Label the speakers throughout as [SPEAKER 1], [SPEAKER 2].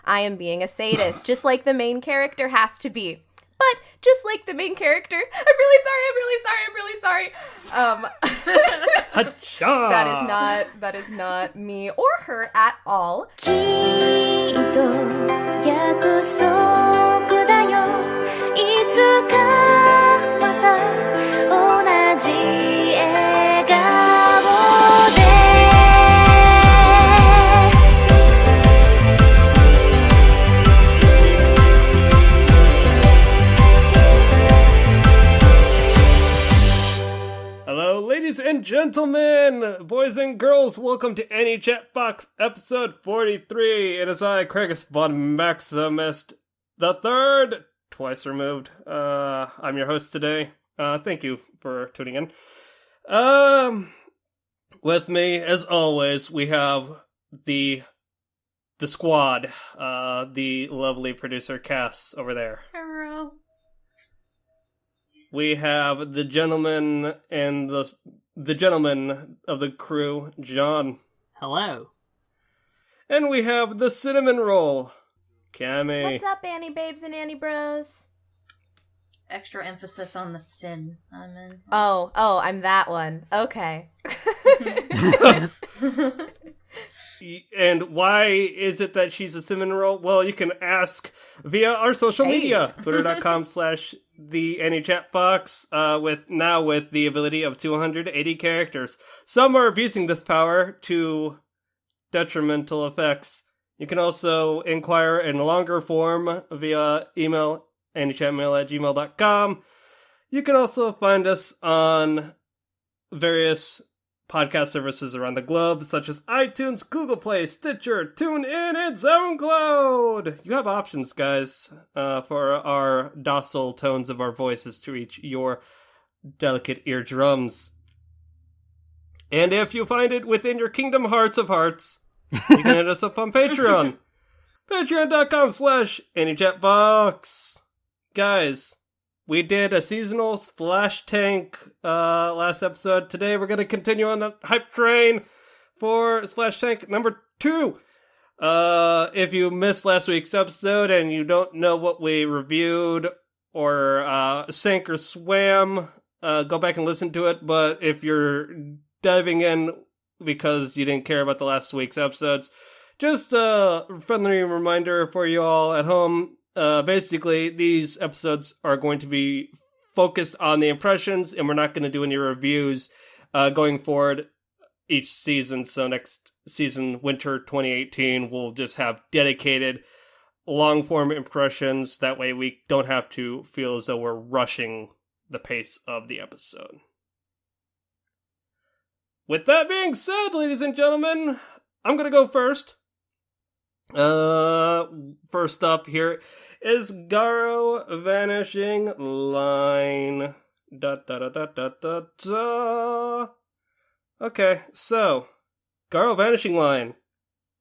[SPEAKER 1] I am being a sadist, just like the main character has to be. But just like the main character, I'm really sorry. That is not me or her at all.
[SPEAKER 2] きっと約束だよいつかまた同じ笑顔で
[SPEAKER 3] Hello, ladies and gentlemen, boys and girls, welcome to Any Chat Box episode 43. It is I, Craigus von Maximist the Third, twice removed. I'm your host today. Thank you for tuning in. With me, as always, we have the squad, the lovely producer Cass over there.
[SPEAKER 4] Hello.
[SPEAKER 3] We have the gentleman and the gentleman of the crew, John.
[SPEAKER 5] Hello.
[SPEAKER 3] And we have the cinnamon roll, Cammy.
[SPEAKER 1] What's up, Annie babes and Annie bros?
[SPEAKER 4] Extra emphasis on the sin. I'm in.
[SPEAKER 1] Oh, I'm that one. Okay.
[SPEAKER 3] And why is it that she's a cinnamon roll? Well, you can ask via our social media, twitter.com/theanychatbox, with the ability of 280 characters. Some are abusing this power to detrimental effects. You can also inquire in longer form via email, anychatmail@gmail.com. You can also find us on various podcast services around the globe, such as iTunes, Google Play, Stitcher, TuneIn, and SoundCloud. You have options, guys, for our docile tones of our voices to reach your delicate eardrums. And if you find it within your Kingdom Hearts of Hearts, you can hit us up on Patreon. Patreon.com/AnyChatBox. Guys, we did a seasonal Splash Tank last episode. Today we're going to continue on the hype train for Splash Tank number 2. If you missed last week's episode and you don't know what we reviewed or sank or swam, go back and listen to it. But if you're diving in because you didn't care about the last week's episodes, just a friendly reminder for you all at home. Basically, these episodes are going to be focused on the impressions, and we're not going to do any reviews going forward each season. So next season, winter 2018, we'll just have dedicated long-form impressions. That way we don't have to feel as though we're rushing the pace of the episode. With that being said, ladies and gentlemen, I'm going to go first. First up here is Garo Vanishing Line. Okay, so Garo Vanishing Line.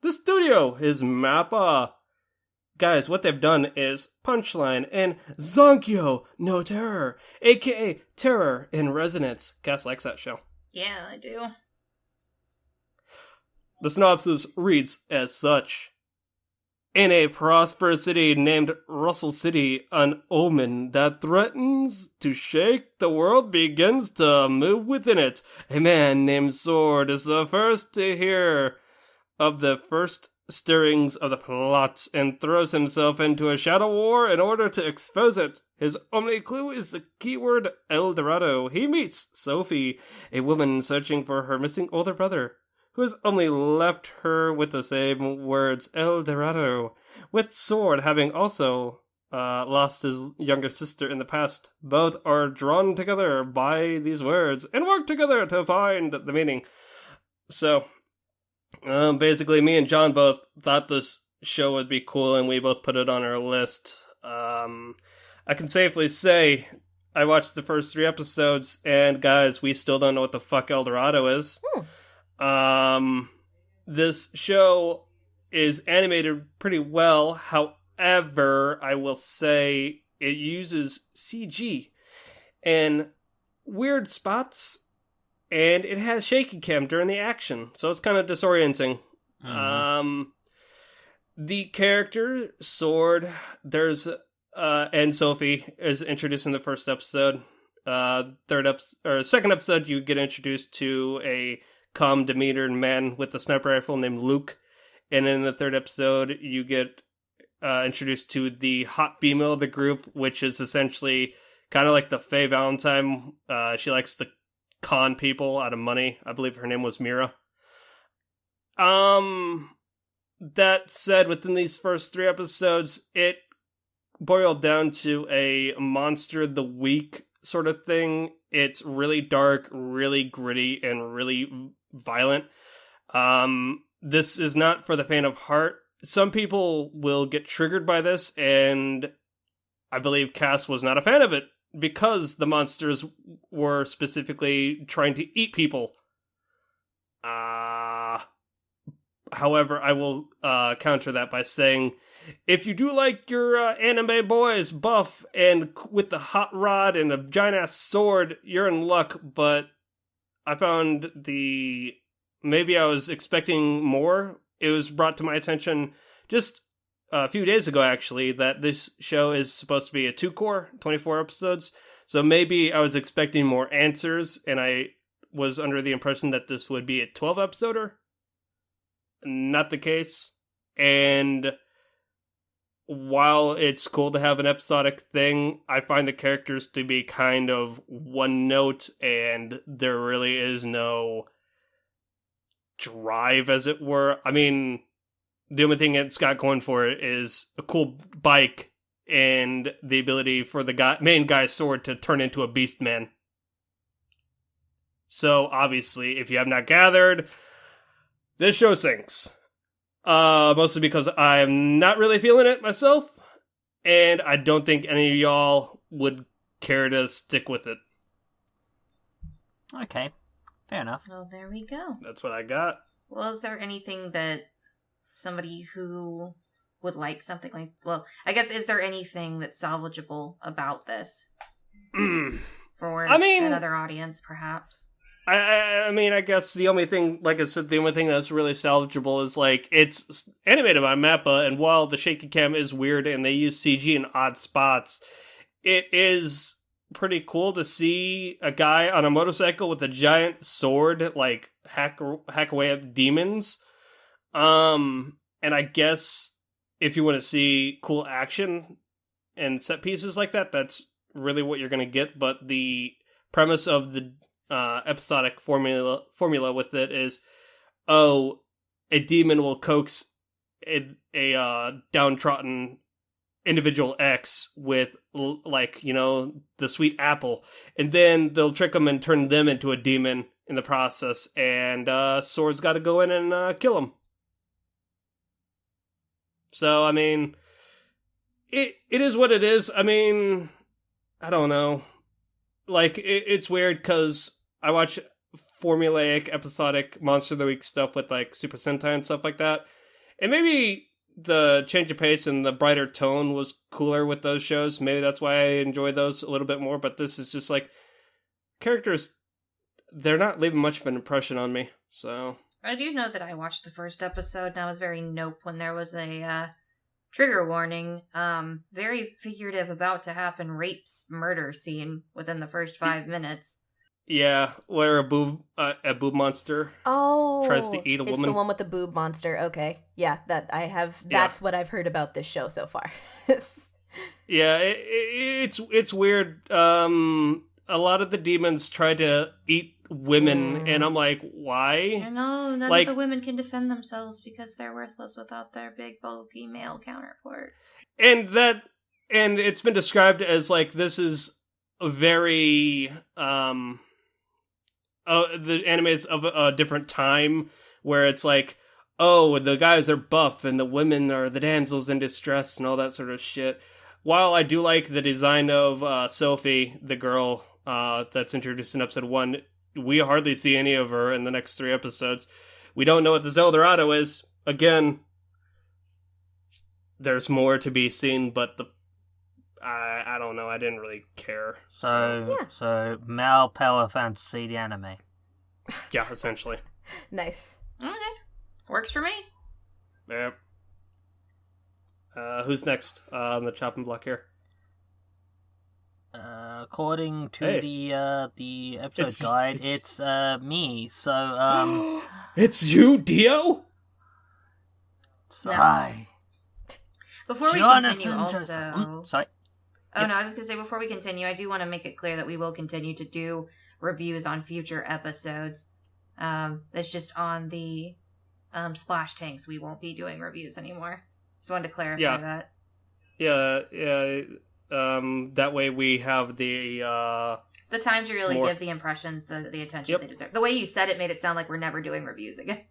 [SPEAKER 3] The studio is Mappa. Guys, what they've done is Punchline and Zonkyo no Terror, aka Terror in Resonance. Cass likes that show.
[SPEAKER 4] Yeah, I do.
[SPEAKER 3] The synopsis reads as such. In a prosperous city named Russell City, an omen that threatens to shake the world begins to move within it. A man named Sword is the first to hear of the first stirrings of the plot and throws himself into a shadow war in order to expose it. His only clue is the keyword El Dorado. He meets Sophie, a woman searching for her missing older brother, who has only left her with the same words, El Dorado. With Sword having also lost his younger sister in the past, both are drawn together by these words and work together to find the meaning. So, basically, me and John both thought this show would be cool, and we both put it on our list. I can safely say I watched the first 3 episodes, and guys, we still don't know what the fuck El Dorado is. This show is animated pretty well. However, I will say it uses CG and weird spots, and it has shaky cam during the action, so it's kind of disorienting. The character, Sword, there's, and Sophie is introduced in the first episode. Second episode, you get introduced to a calm demeanored man with a sniper rifle named Luke. And in the third episode, you get introduced to the hot female of the group, which is essentially kind of like the Faye Valentine. She likes to con people out of money. I believe her name was Mira. That said, within these first 3 episodes, it boiled down to a Monster of the Week sort of thing. It's really dark, really gritty, and really violent. This is not for the faint of heart. Some people will get triggered by this, and I believe Cass was not a fan of it because the monsters were specifically trying to eat people. However, I will counter that by saying, if you do like your anime boys buff and with the hot rod and a giant-ass sword, you're in luck, but I found maybe I was expecting more. It was brought to my attention just a few days ago, actually, that this show is supposed to be a 2-core, 24 episodes, so maybe I was expecting more answers, and I was under the impression that this would be a 12-episoder. Not the case. And while it's cool to have an episodic thing, I find the characters to be kind of one note, and there really is no drive, as it were. I mean, the only thing it's got going for it is a cool bike and the ability for the main guy's sword to turn into a beast man. So, obviously, if you have not gathered, this show sinks. Mostly because I'm not really feeling it myself, and I don't think any of y'all would care to stick with it.
[SPEAKER 5] Okay, fair enough.
[SPEAKER 4] Well, there we go.
[SPEAKER 3] That's what I got.
[SPEAKER 4] Well, is there anything that somebody who would like something like... Well, I guess, is there anything that's salvageable about this? For another audience, perhaps?
[SPEAKER 3] I mean, I guess the only thing, like I said, the only thing that's really salvageable is, like, it's animated by Mappa, and while the shaky cam is weird and they use CG in odd spots, it is pretty cool to see a guy on a motorcycle with a giant sword, like, hack away at demons. And I guess if you want to see cool action and set pieces like that, that's really what you're going to get, but the premise of the episodic formula with it is, a demon will coax a downtrodden individual X with, like, you know, the sweet apple, and then they'll trick them and turn them into a demon in the process, and Sword's got to go in and kill them. So, I mean, it is what it is. I mean, I don't know. Like, it's weird because I watch formulaic, episodic Monster of the Week stuff with, like, Super Sentai and stuff like that. And maybe the change of pace and the brighter tone was cooler with those shows. Maybe that's why I enjoy those a little bit more. But this is just, like, characters, they're not leaving much of an impression on me. So
[SPEAKER 4] I do know that I watched the first episode, and I was very nope when there was a trigger warning. Very figurative, about to happen rapes murder scene within the first 5 minutes.
[SPEAKER 3] yeah, where a boob monster tries to eat a woman.
[SPEAKER 1] It's the one with the boob monster. Okay, yeah, that's
[SPEAKER 3] Yeah.
[SPEAKER 1] what I've heard about this show so far.
[SPEAKER 3] Yeah, it's weird. A lot of the demons try to eat women, and I'm like, why?
[SPEAKER 4] I know, none of the women can defend themselves because they're worthless without their big, bulky male counterpart.
[SPEAKER 3] And it's been described as, like, this is a very, the anime is of a different time, where it's like, oh, the guys are buff, and the women are the damsels in distress, and all that sort of shit. While I do like the design of Sophie, the girl that's introduced in episode 1, we hardly see any of her in the next 3 episodes. We don't know what the Eldorado is. Again, there's more to be seen, but I don't know. I didn't really care.
[SPEAKER 5] So male power fantasy, the anime.
[SPEAKER 3] Yeah, essentially.
[SPEAKER 1] Nice.
[SPEAKER 4] Okay. Works for me.
[SPEAKER 3] Yep. Who's next on the chopping block here?
[SPEAKER 5] According to the episode guide, it's me. So
[SPEAKER 3] it's you, Dio.
[SPEAKER 5] Sorry.
[SPEAKER 4] Before we
[SPEAKER 5] Jonathan
[SPEAKER 4] continue, also.
[SPEAKER 5] Sorry.
[SPEAKER 4] Oh no, I was just gonna say before we continue, I do want to make it clear that we will continue to do reviews on future episodes. It's just on the splash tanks. We won't be doing reviews anymore. Just wanted to clarify that.
[SPEAKER 3] Yeah. That way we have the
[SPEAKER 4] time to really give the impressions the attention they deserve. The way you said it made it sound like we're never doing reviews again.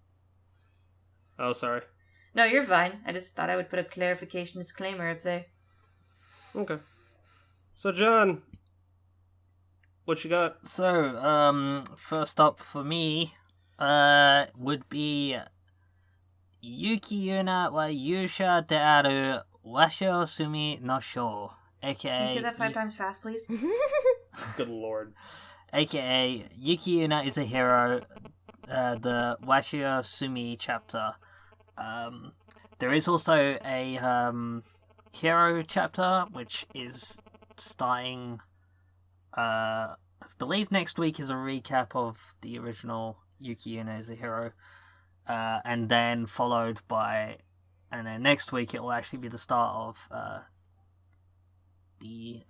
[SPEAKER 3] Oh, sorry.
[SPEAKER 4] No, you're fine. I just thought I would put a clarification disclaimer up there.
[SPEAKER 3] Okay. So, John, what you got?
[SPEAKER 5] So, first up for me, would be Yuki Yuna wa Yuusha de aru Washio Sumi no Shou, aka...
[SPEAKER 4] Can you say that 5 times fast, please?
[SPEAKER 3] Good lord.
[SPEAKER 5] Aka, Yuki Yuna is a hero, the Washio Sumi chapter. There is also a hero chapter, which is starting, I believe next week is a recap of the original Yuki Yuna as a hero, and then followed by, and then next week it will actually be the start of the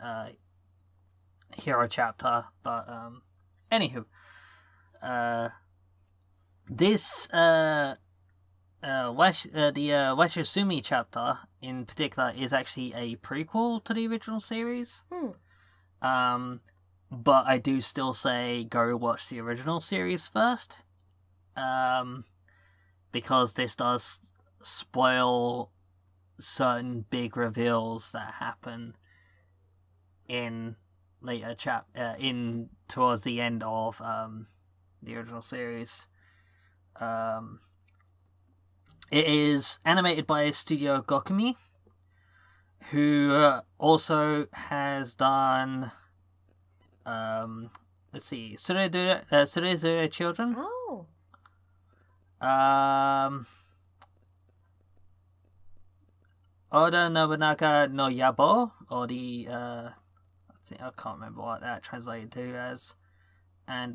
[SPEAKER 5] hero chapter. But anywho, this the Washio Sumi chapter in particular is actually a prequel to the original series. But I do still say go watch the original series first, because this does spoil certain big reveals that happen in later in towards the end of the original series. It is animated by Studio Gokumi, who also has done, let's see, Surezure Children.
[SPEAKER 1] Oh.
[SPEAKER 5] Oda Nobunaga no Yabo, or the, I can't remember what that translated to as, and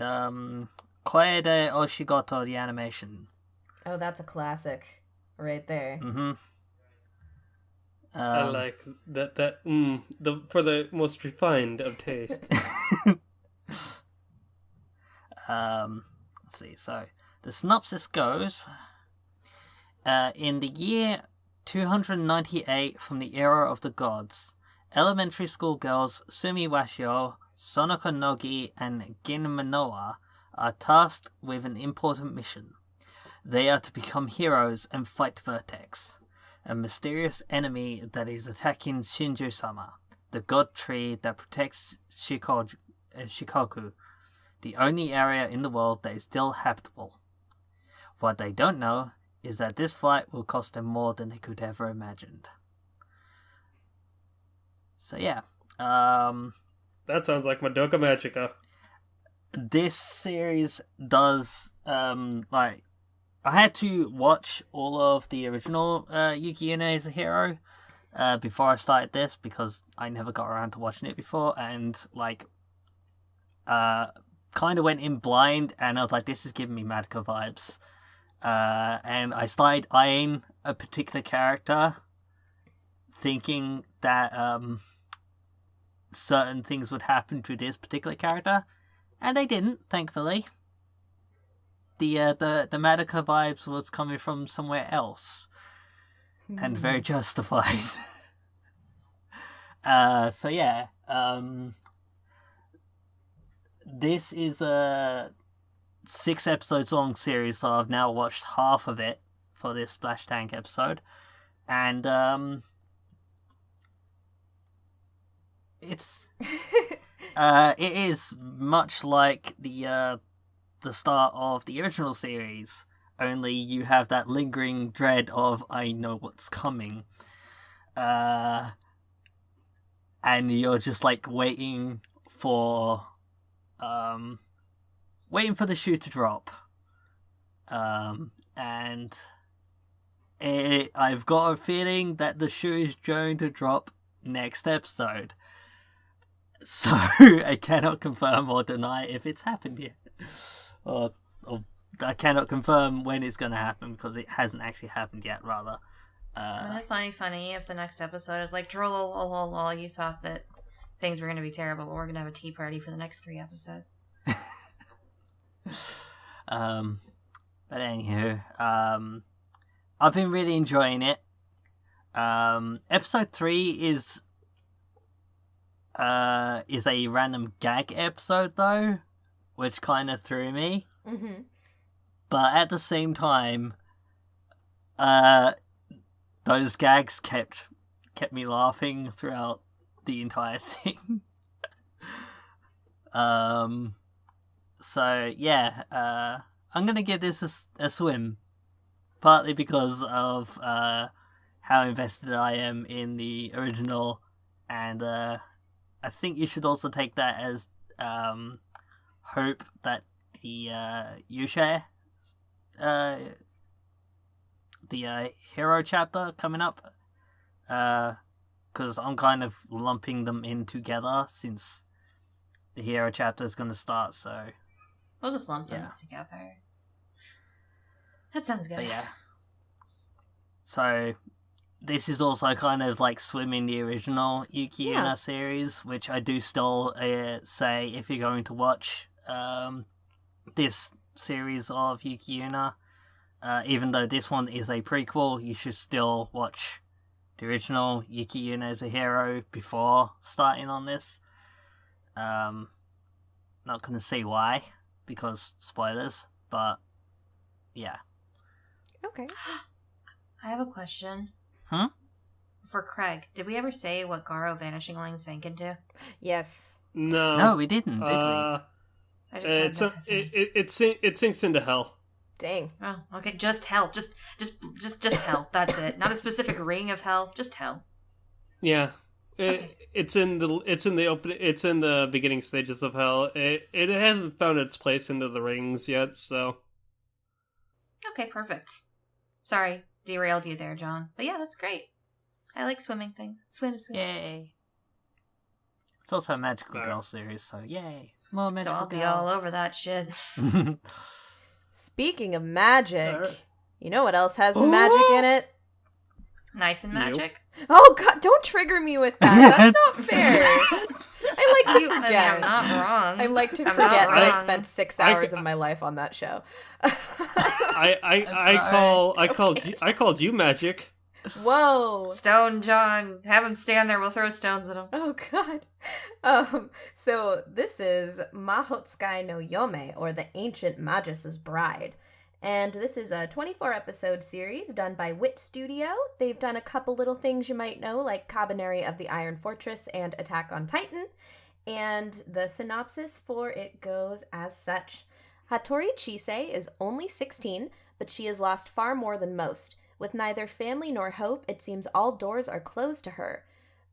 [SPEAKER 5] Koe de Oshigoto, the animation.
[SPEAKER 1] Oh, that's a classic. Right there.
[SPEAKER 5] Mm-hmm.
[SPEAKER 3] I like that. For the most refined of taste.
[SPEAKER 5] Let's see. So the synopsis goes: in the year 298 from the era of the gods, elementary school girls Sumi Washio, Sonoko Nogi, and Gin Manoa are tasked with an important mission. They are to become heroes and fight Vertex, a mysterious enemy that is attacking Shinju-sama, the god tree that protects Shikoku, the only area in the world that is still habitable. What they don't know is that this fight will cost them more than they could ever imagined. So yeah,
[SPEAKER 3] that sounds like Madoka Magica.
[SPEAKER 5] This series does I had to watch all of the original Yuki Yuna as a hero before I started this, because I never got around to watching it before, and kind of went in blind, and I was like, this is giving me Madoka vibes. And I started eyeing a particular character, thinking that certain things would happen to this particular character, and they didn't, thankfully. The Madoka vibes was coming from somewhere else, and very justified. So yeah, this is a 6 episodes long series, so I've now watched half of it for this Splash Tank episode, and it's it is much like the start of the original series, only you have that lingering dread of, I know what's coming, and you're just like waiting for the shoe to drop, and I've got a feeling that the shoe is going to drop next episode. So I cannot confirm or deny if it's happened yet. Or I cannot confirm when it's going to happen because it hasn't actually happened yet, rather.
[SPEAKER 4] Isn't it funny if the next episode is like, troll, you thought that things were going to be terrible, but we're going to have a tea party for the next 3 episodes.
[SPEAKER 5] But anywho, I've been really enjoying it. Episode 3 is a random gag episode though, which kind of threw me.
[SPEAKER 1] Mm-hmm.
[SPEAKER 5] But at the same time, those gags kept me laughing throughout the entire thing. So yeah, I'm gonna give this a swim, partly because of how invested I am in the original, and I think you should also take that as hope that the Yuusha, the hero chapter coming up, because I'm kind of lumping them in together since the hero chapter is going to start, so
[SPEAKER 4] we'll just lump them together. That sounds good.
[SPEAKER 5] But yeah. So this is also kind of like swimming the original Yuki Yuna series, which I do still say if you're going to watch this series of Yuki Yuna, even though this one is a prequel, you should still watch the original Yuki Yuna as a hero before starting on this. Not gonna say why, because spoilers, but yeah.
[SPEAKER 1] Okay.
[SPEAKER 4] I have a question.
[SPEAKER 5] For
[SPEAKER 4] Craig, did we ever say what Garo Vanishing Ling sank into?
[SPEAKER 1] Yes.
[SPEAKER 5] No, we didn't, did we?
[SPEAKER 3] It sinks into hell.
[SPEAKER 1] Dang.
[SPEAKER 4] Oh, okay. Just hell. Just hell. That's it. Not a specific ring of hell. Just hell.
[SPEAKER 3] Yeah. It's in the beginning stages of hell. It hasn't found its place into the rings yet, so.
[SPEAKER 4] Okay, perfect. Sorry, derailed you there, John. But yeah, that's great. I like swimming things. Swim.
[SPEAKER 5] Yay. It's also a magical girl series, so yay. More magical
[SPEAKER 4] So I'll
[SPEAKER 5] girl.
[SPEAKER 4] be all over that shit.
[SPEAKER 1] Speaking of magic, you know what else has magic in it?
[SPEAKER 4] Knights and Magic?
[SPEAKER 1] Oh god, don't trigger me with that. That's not fair. I like to forget.
[SPEAKER 4] I mean, I'm not wrong.
[SPEAKER 1] I like to
[SPEAKER 4] I'm
[SPEAKER 1] forget
[SPEAKER 4] not
[SPEAKER 1] that I
[SPEAKER 4] wrong.
[SPEAKER 1] spent 6 hours of my life on that show.
[SPEAKER 3] I called you magic.
[SPEAKER 1] Whoa.
[SPEAKER 4] Stone John. Have him stand there. We'll throw stones at him.
[SPEAKER 1] Oh god. So this is Mahoutsukai no Yome, or the Ancient Magus's Bride. And this is a 24-episode series done by Wit Studio. They've done a couple little things you might know, like Kabaneri of the Iron Fortress and Attack on Titan. And the synopsis for it goes as such. Hattori Chise is only 16, but she has lost far more than most. With neither family nor hope, it seems all doors are closed to her.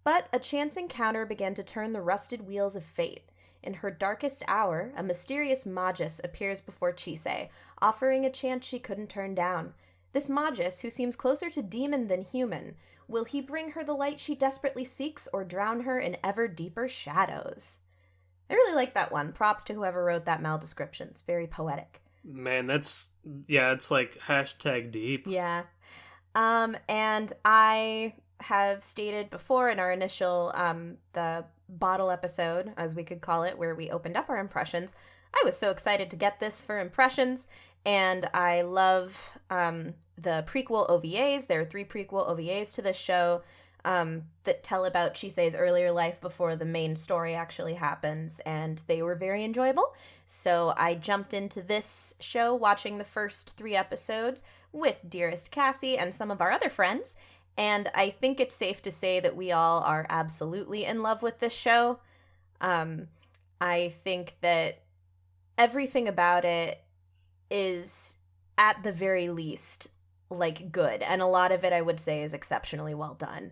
[SPEAKER 1] But a chance encounter began to turn the rusted wheels of fate. In her darkest hour, a mysterious Magus appears before Chise, offering a chance she couldn't turn down. This Magus, who seems closer to demon than human, will he bring her the light she desperately seeks or drown her in ever deeper shadows? I really like that one. Props to whoever wrote that mal description. It's very poetic.
[SPEAKER 3] Man, it's like #deep.
[SPEAKER 1] Yeah. And I have stated before in our initial, the bottle episode, as we could call it, where we opened up our impressions, I was so excited to get this for impressions, and I love the prequel OVAs. There are 3 prequel OVAs to this show that tell about Chise's earlier life before the main story actually happens, and they were very enjoyable. So I jumped into this show watching the first 3 episodes with Dearest Cassie and some of our other friends, and I think it's safe to say that we all are absolutely in love with this show. I think that everything about it is, at the very least, like, good. And a lot of it, I would say, is exceptionally well done.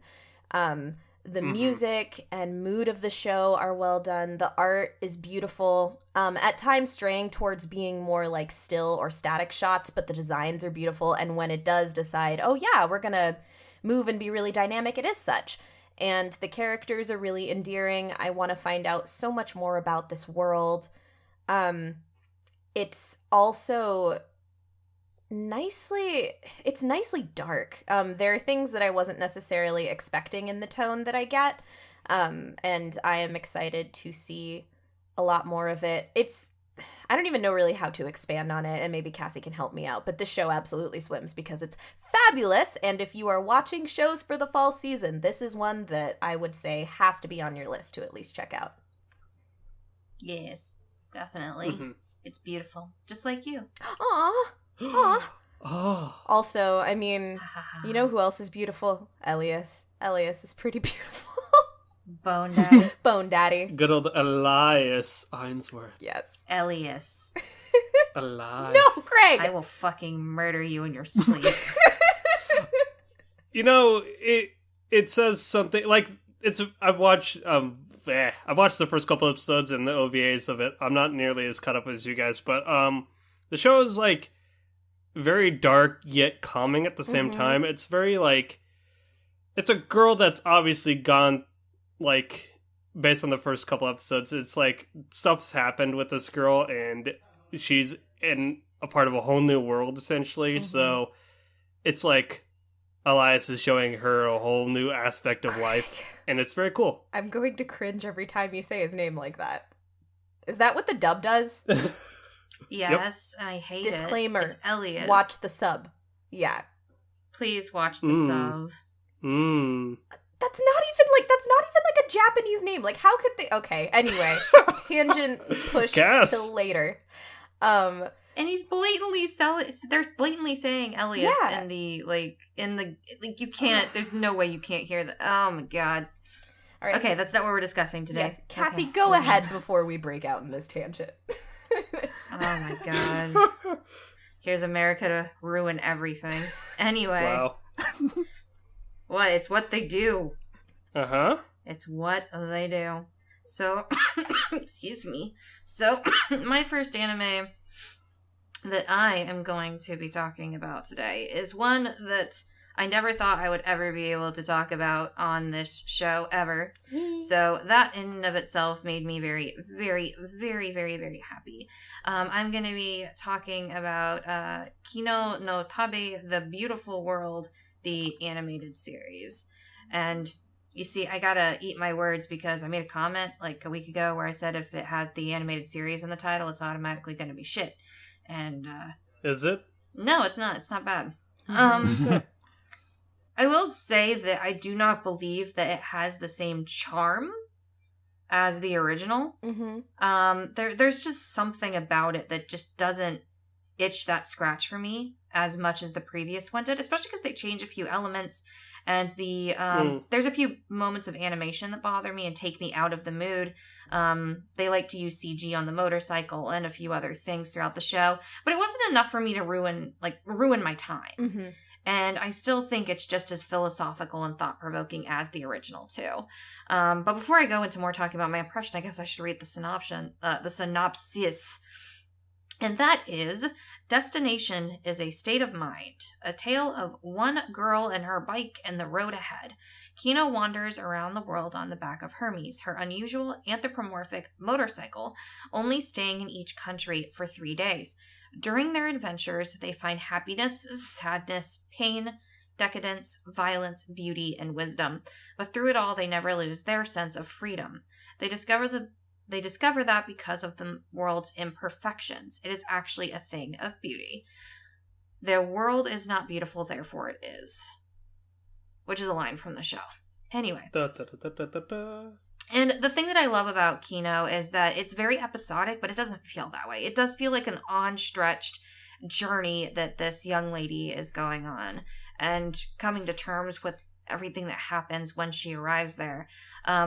[SPEAKER 1] The music and mood of the show are well done. The art is beautiful. At times straying towards being more like still or static shots, but the designs are beautiful. And when it does decide, oh yeah, we're gonna move and be really dynamic, it is such. And the characters are really endearing. I want to find out so much more about this world. It's also nicely dark. There are things that I wasn't necessarily expecting in the tone that I get, and I am excited to see a lot more of it. I don't even know really how to expand on it, and maybe Cassie can help me out, but this show absolutely swims because it's fabulous, and if you are watching shows for the fall season, this is one that I would say has to be on your list to at least check out.
[SPEAKER 4] Yes, definitely. It's beautiful, just like you.
[SPEAKER 1] Aww. Also, I mean, you know who else is beautiful? Elias. Elias is pretty beautiful.
[SPEAKER 4] Bone Daddy.
[SPEAKER 1] Bone Daddy.
[SPEAKER 3] Good old Elias Ainsworth.
[SPEAKER 1] Yes.
[SPEAKER 4] Elias.
[SPEAKER 3] Elias.
[SPEAKER 1] No, Craig!
[SPEAKER 4] I will fucking murder you in your sleep.
[SPEAKER 3] You know, it says something like I've watched the first couple episodes and the OVAs of it. I'm not nearly as caught up as you guys, but the show is like very dark yet calming at the same time. It's very like, it's a girl that's obviously gone, like, based on the first couple episodes, it's like stuff's happened with this girl and she's in a part of a whole new world essentially. So it's like Elias is showing her a whole new aspect of life, and it's very cool.
[SPEAKER 1] I'm going to cringe every time you say his name like that. Is that what the dub does?
[SPEAKER 4] Yes, and I hate
[SPEAKER 1] Disclaimer,
[SPEAKER 4] it. It's Elias.
[SPEAKER 1] Watch the sub. Yeah.
[SPEAKER 4] Please watch the sub.
[SPEAKER 1] That's not even like a Japanese name. Like, how could they? Okay, anyway. Tangent pushed till later.
[SPEAKER 4] And he's blatantly they're blatantly saying Elias in the you can't, there's no way you can't hear that. Oh my god. All right. Okay, that's not what we're discussing today.
[SPEAKER 1] Yes, Cassie, go ahead before we break out in this tangent.
[SPEAKER 4] Oh my god. Here's America to ruin everything. Anyway.
[SPEAKER 3] Wow.
[SPEAKER 4] What? It's what they do.
[SPEAKER 3] Uh-huh.
[SPEAKER 4] It's what they do. So, excuse me. So, my first anime that I am going to be talking about today is one that I never thought I would ever be able to talk about on this show ever. So that in and of itself made me very, very, very, very, very happy. I'm going to be talking about Kino no Tabi, The Beautiful World, the animated series. And you see, I gotta eat my words because I made a comment like a week ago where I said if it has the animated series in the title, it's automatically going to be shit. And
[SPEAKER 3] is it?
[SPEAKER 4] No, it's not. It's not bad. I will say that I do not believe that it has the same charm as the original. There's just something about it that just doesn't itch that scratch for me as much as the previous one did, especially because they change a few elements, and there's a few moments of animation that bother me and take me out of the mood. They like to use CG on the motorcycle and a few other things throughout the show, but it wasn't enough for me to ruin my time. And I still think it's just as philosophical and thought-provoking as the original, too. But before I go into more talking about my impression, I guess I should read the synopsis. And that is, destination is a state of mind, a tale of one girl and her bike and the road ahead. Kino wanders around the world on the back of Hermes, her unusual anthropomorphic motorcycle, only staying in each country for 3 days. During their adventures, they find happiness, sadness, pain, decadence, violence, beauty, and wisdom. But through it all, they never lose their sense of freedom. They discover that because of the world's imperfections, it is actually a thing of beauty. Their world is not beautiful, therefore it is. Which is a line from the show. Anyway. And the thing that I love about Kino is that it's very episodic, but it doesn't feel that way. It does feel like an on-stretched journey that this young lady is going on and coming to terms with everything that happens when she arrives there.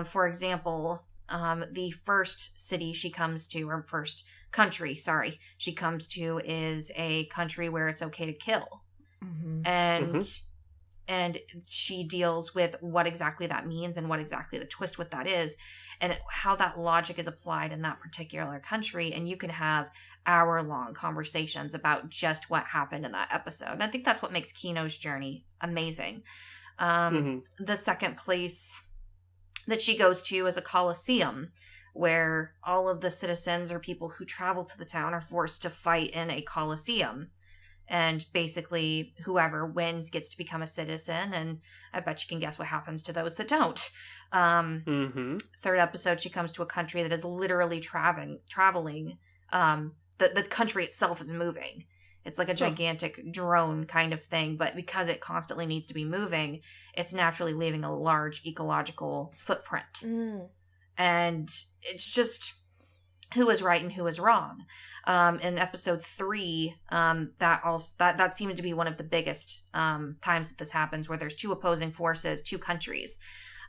[SPEAKER 4] For example, the first city she comes to, or first country, she comes to is a country where it's okay to kill. And and she deals with what exactly that means and what exactly the twist with that is, and how that logic is applied in that particular country. And you can have hour-long conversations about just what happened in that episode. And I think that's what makes Kino's journey amazing. The second place that she goes to is a coliseum, where all of the citizens or people who travel to the town are forced to fight in a coliseum. And basically, whoever wins gets to become a citizen, and I bet you can guess what happens to those that don't. Third episode, she comes to a country that is literally traveling. The country itself is moving. It's like a gigantic drone kind of thing, but because it constantly needs to be moving, it's naturally leaving a large ecological footprint. And it's just who is right and who is wrong. In episode 3, that seems to be one of the biggest times that this happens, where there's two opposing forces, two countries,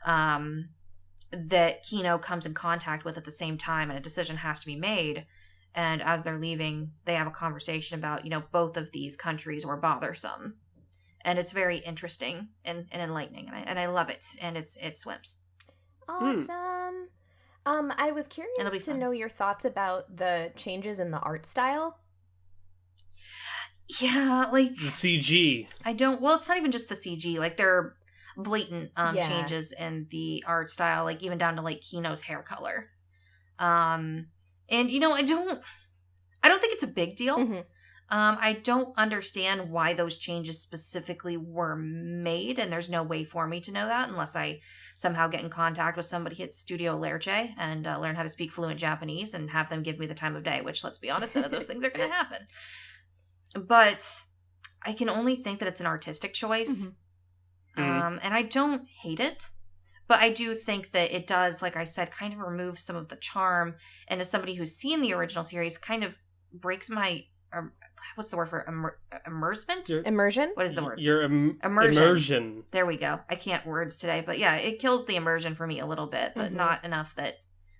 [SPEAKER 4] that Kino comes in contact with at the same time, and a decision has to be made. And as they're leaving, they have a conversation about, both of these countries were bothersome. And it's very interesting and enlightening, and I love it, and it swims.
[SPEAKER 1] Awesome. I was curious to know your thoughts about the changes in the art style.
[SPEAKER 4] Yeah, like...
[SPEAKER 3] The CG.
[SPEAKER 4] Well, it's not even just the CG. Like, there are blatant changes in the art style, like, even down to, like, Kino's hair color. And, I don't think it's a big deal. I don't understand why those changes specifically were made, and there's no way for me to know that unless I somehow get in contact with somebody at Studio Lerche and learn how to speak fluent Japanese and have them give me the time of day, which, let's be honest, none of those things are going to happen. But I can only think that it's an artistic choice, and I don't hate it. But I do think that it does, like I said, kind of remove some of the charm, and as somebody who's seen the original series, kind of breaks my... what's the word for immersement?
[SPEAKER 1] Immersion?
[SPEAKER 4] What is the word?
[SPEAKER 3] Your immersion.
[SPEAKER 4] There we go. I can't words today, but yeah, it kills the immersion for me a little bit, but not enough that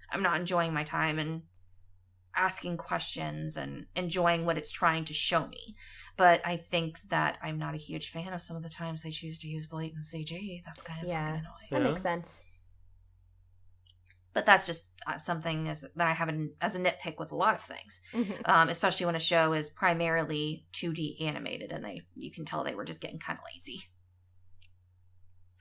[SPEAKER 4] I'm not enjoying my time and asking questions and enjoying what it's trying to show me. But I think that I'm not a huge fan of some of the times they choose to use blatant CG. That's kind of fucking annoying.
[SPEAKER 1] That makes sense.
[SPEAKER 4] But that's just something that I have as a nitpick with a lot of things, especially when a show is primarily 2D animated, and you can tell they were just getting kind of lazy.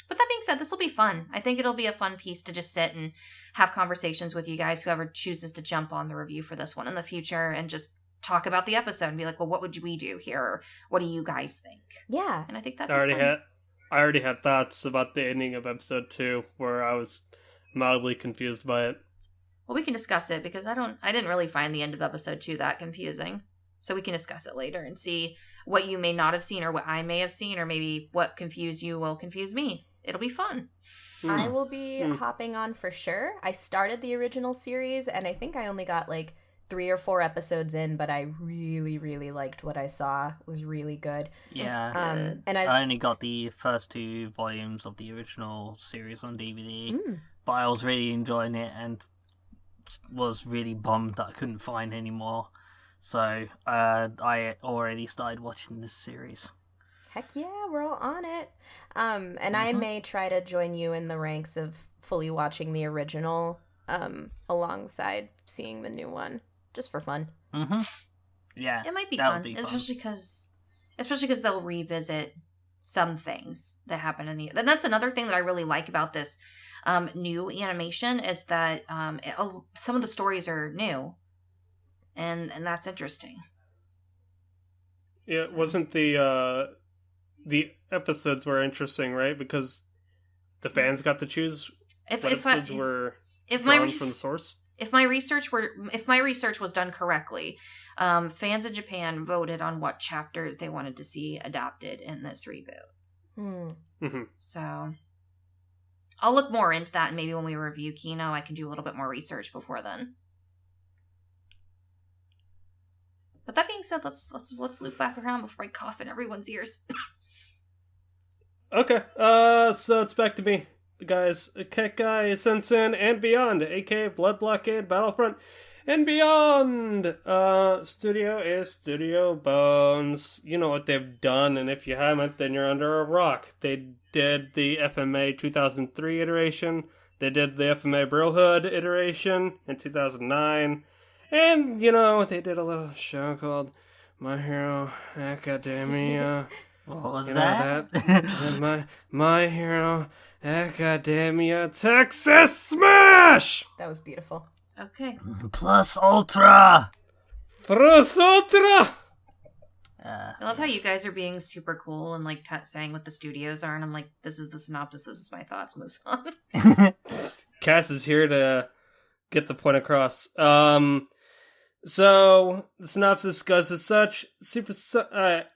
[SPEAKER 4] But that being said, this will be fun. I think it'll be a fun piece to just sit and have conversations with you guys, whoever chooses to jump on the review for this one in the future, and just talk about the episode and be like, well, what would we do here? Or what do you guys think?
[SPEAKER 1] Yeah.
[SPEAKER 4] And I think that'd be fun.
[SPEAKER 3] I already had thoughts about the ending of episode 2, where I was mildly confused by it.
[SPEAKER 4] Well, we can discuss it, because I didn't really find the end of episode 2 that confusing. So we can discuss it later and see what you may not have seen, or what I may have seen, or maybe what confused you will confuse me. It'll be fun.
[SPEAKER 1] I will be hopping on for sure. I started the original series, and I think I only got like 3 or 4 episodes in, but I really, really liked what I saw. It was really good.
[SPEAKER 5] Yeah.
[SPEAKER 1] And
[SPEAKER 5] I only got the first 2 volumes of the original series on DVD, but I was really enjoying it and was really bummed that I couldn't find any more. So I already started watching this series.
[SPEAKER 1] Heck yeah, we're all on it. And I may try to join you in the ranks of fully watching the original alongside seeing the new one, just for fun.
[SPEAKER 5] Yeah,
[SPEAKER 4] it might be fun, especially because they'll revisit some things that happen in the... And that's another thing that I really like about this new animation, is that some of the stories are new, and that's interesting.
[SPEAKER 3] Yeah, wasn't the episodes were interesting, right? Because the fans got to choose what episodes were drawn from the source.
[SPEAKER 4] If my research was done correctly, fans in Japan voted on what chapters they wanted to see adapted in this reboot. So I'll look more into that, and maybe when we review Kino, I can do a little bit more research before then. But that being said, let's loop back around before I cough in everyone's ears.
[SPEAKER 3] Okay, so it's back to me, guys. Kekkai, Sensen, and beyond, aka Blood Blockade, Battlefront. and beyond. Studio is Studio Bones. You know what they've done, and if you haven't, then you're under a rock. They did the FMA 2003 iteration. They did the FMA Brilhood iteration in 2009. And, you know, they did a little show called My Hero Academia.
[SPEAKER 5] What was
[SPEAKER 3] that? And My Hero Academia Texas Smash!
[SPEAKER 1] That was beautiful.
[SPEAKER 4] Okay.
[SPEAKER 5] Plus Ultra!
[SPEAKER 3] Plus Ultra!
[SPEAKER 4] I love how you guys are being super cool and like saying what the studios are, and I'm like, this is the synopsis, this is my thoughts, moves on.
[SPEAKER 3] Cass is here to get the point across. So, the synopsis goes as such. Supersonic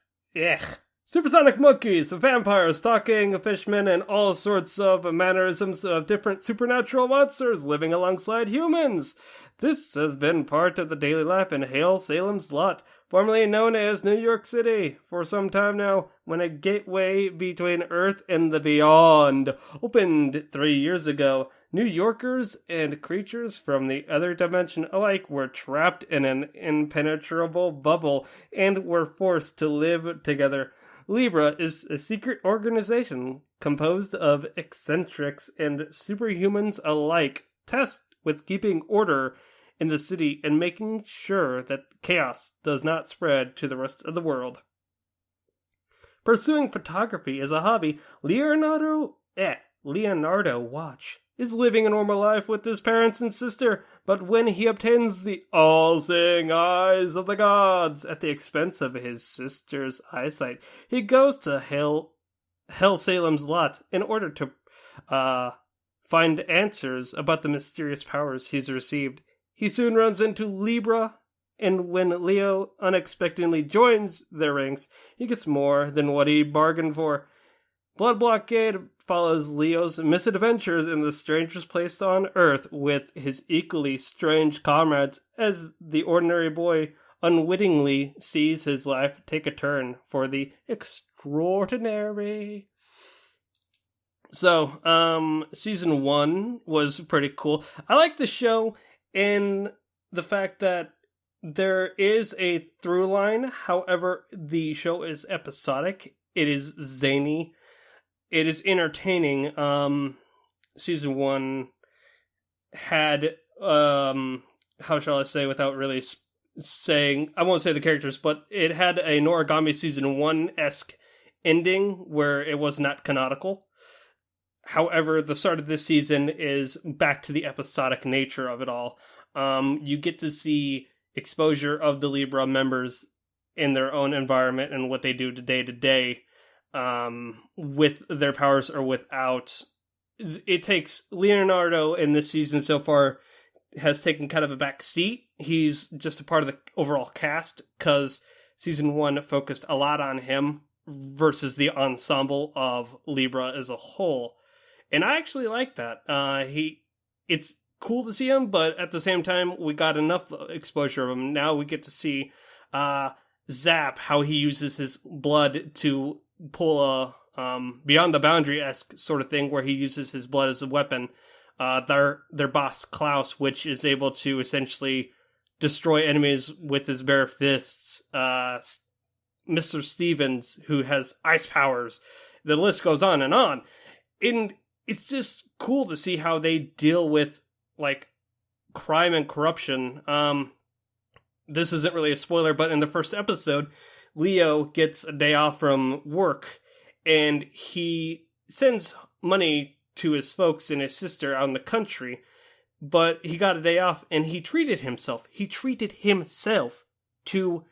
[SPEAKER 3] monkeys, vampires, talking fishmen, and all sorts of mannerisms of different supernatural monsters living alongside humans. This has been part of the daily life in Hail Salem's Lot, formerly known as New York City, for some time now, when a gateway between Earth and the beyond opened 3 years ago. New Yorkers and creatures from the other dimension alike were trapped in an impenetrable bubble and were forced to live together. Libra is a secret organization composed of eccentrics and superhumans alike, tasked with keeping order in the city and making sure that chaos does not spread to the rest of the world. Pursuing photography as a hobby, Leonardo Watch is living a normal life with his parents and sister, but when he obtains the all-seeing eyes of the gods at the expense of his sister's eyesight, he goes to Hell Salem's Lot in order to find answers about the mysterious powers he's received. He soon runs into Libra, and when Leo unexpectedly joins their ranks, he gets more than what he bargained for. Blockade follows Leo's misadventures in the strangest place on Earth with his equally strange comrades as the ordinary boy unwittingly sees his life take a turn for the extraordinary. So, season 1 was pretty cool. I like the show in the fact that there is a through line. However, the show is episodic. It is zany. It is entertaining. Season 1 had, how shall I say without really saying, I won't say the characters, but it had a Noragami Season 1-esque ending where it was not canonical. However, the start of this season is back to the episodic nature of it all. You get to see exposure of the Libra members in their own environment and what they do day to day. With their powers or without. It takes Leonardo in this season so far has taken kind of a back seat. He's just a part of the overall cast because season 1 focused a lot on him versus the ensemble of Libra as a whole. And I actually like that. It's cool to see him, but at the same time, we got enough exposure of him. Now we get to see Zap, how he uses his blood to pull a Beyond the Boundary-esque sort of thing where he uses his blood as a weapon. Their boss, Klaus, which is able to essentially destroy enemies with his bare fists. Mr. Stevens, who has ice powers. The list goes on. And it's just cool to see how they deal with, like, crime and corruption. This isn't really a spoiler, but in the first episode, Leo gets a day off from work, and he sends money to his folks and his sister out in the country, but he got a day off, and he treated himself. He treated himself to